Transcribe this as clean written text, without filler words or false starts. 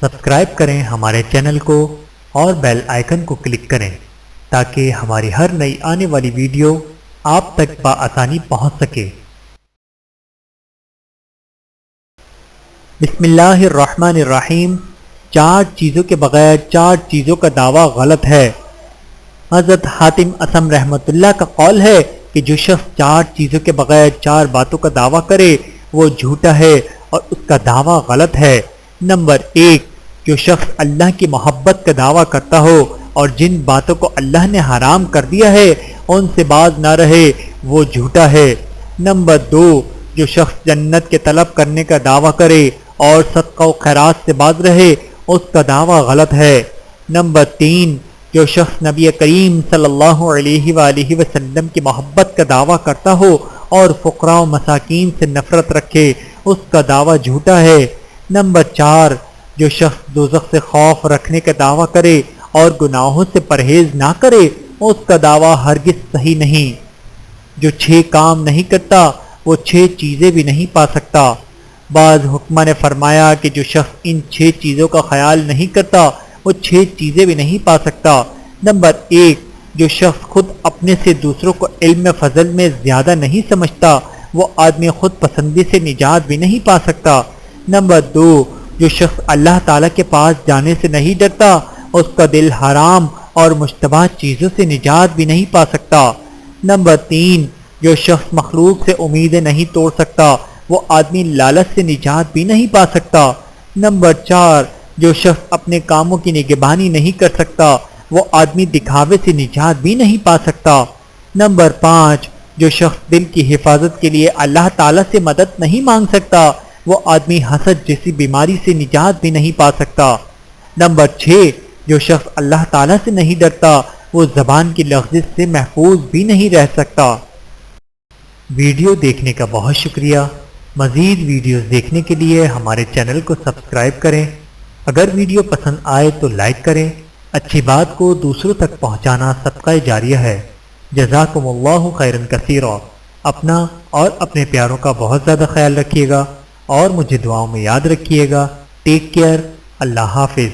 Subscribe کریں ہمارے channel کو اور بیل آئیکن کو کلک کریں تاکہ ہماری ہر نئی آنے والی ویڈیو آپ تک بآسانی پہنچ سکے۔ بسم اللہ الرحمن الرحیم۔ 4 چیزوں کے بغیر 4 چیزوں کا دعویٰ غلط ہے۔ حضرت حاتم اصم رحمۃ اللہ کا قول ہے کہ جو شخص 4 چیزوں کے بغیر 4 باتوں کا دعویٰ کرے وہ جھوٹا ہے اور اس کا دعویٰ غلط ہے۔ نمبر 1، جو شخص اللہ کی محبت کا دعویٰ کرتا ہو اور جن باتوں کو اللہ نے حرام کر دیا ہے ان سے باز نہ رہے وہ جھوٹا ہے۔ نمبر 2، جو شخص جنت کے طلب کرنے کا دعویٰ کرے اور صدقہ و خیرات سے باز رہے اس کا دعویٰ غلط ہے۔ نمبر 3، جو شخص نبی کریم صلی اللہ علیہ وآلہ وسلم کی محبت کا دعویٰ کرتا ہو اور فقراء و مساکین سے نفرت رکھے اس کا دعویٰ جھوٹا ہے۔ نمبر 4، جو شخص دوزخ سے خوف رکھنے کا دعویٰ کرے اور گناہوں سے پرہیز نہ کرے اس کا دعویٰ ہرگز صحیح نہیں۔ جو 6 کام نہیں کرتا وہ 6 چیزیں بھی نہیں پا سکتا۔ بعض حکماء نے فرمایا کہ جو شخص ان 6 چیزوں کا خیال نہیں کرتا وہ 6 چیزیں بھی نہیں پا سکتا۔ نمبر 1، جو شخص خود اپنے سے دوسروں کو علم فضل میں زیادہ نہیں سمجھتا وہ آدمی خود پسندی سے نجات بھی نہیں پا سکتا۔ نمبر 2، جو شخص اللہ تعالیٰ کے پاس جانے سے نہیں ڈرتا اس کا دل حرام اور مشتبہ چیزوں سے نجات بھی نہیں پا سکتا۔ نمبر 3، جو شخص مخلوق سے امیدیں نہیں توڑ سکتا وہ آدمی لالچ سے نجات بھی نہیں پا سکتا۔ نمبر 4، جو شخص اپنے کاموں کی نگہبانی نہیں کر سکتا وہ آدمی دکھاوے سے نجات بھی نہیں پا سکتا۔ نمبر 5، جو شخص دل کی حفاظت کے لیے اللہ تعالیٰ سے مدد نہیں مانگ سکتا وہ آدمی حسد جیسی بیماری سے نجات بھی نہیں پا سکتا۔ نمبر 6، جو شخص اللہ تعالیٰ سے نہیں ڈرتا وہ زبان کی لغزش سے محفوظ بھی نہیں رہ سکتا۔ ویڈیو دیکھنے کا بہت شکریہ۔ مزید ویڈیوز دیکھنے کے لیے ہمارے چینل کو سبسکرائب کریں۔ اگر ویڈیو پسند آئے تو لائک کریں۔ اچھی بات کو دوسروں تک پہنچانا صدقہ جاریہ ہے۔ جزاکم اللہ خیرا کثیرا۔ اپنا اور اپنے پیاروں کا بہت زیادہ خیال رکھیے گا اور مجھے دعاؤں میں یاد رکھیے گا۔ Take care. اللہ حافظ۔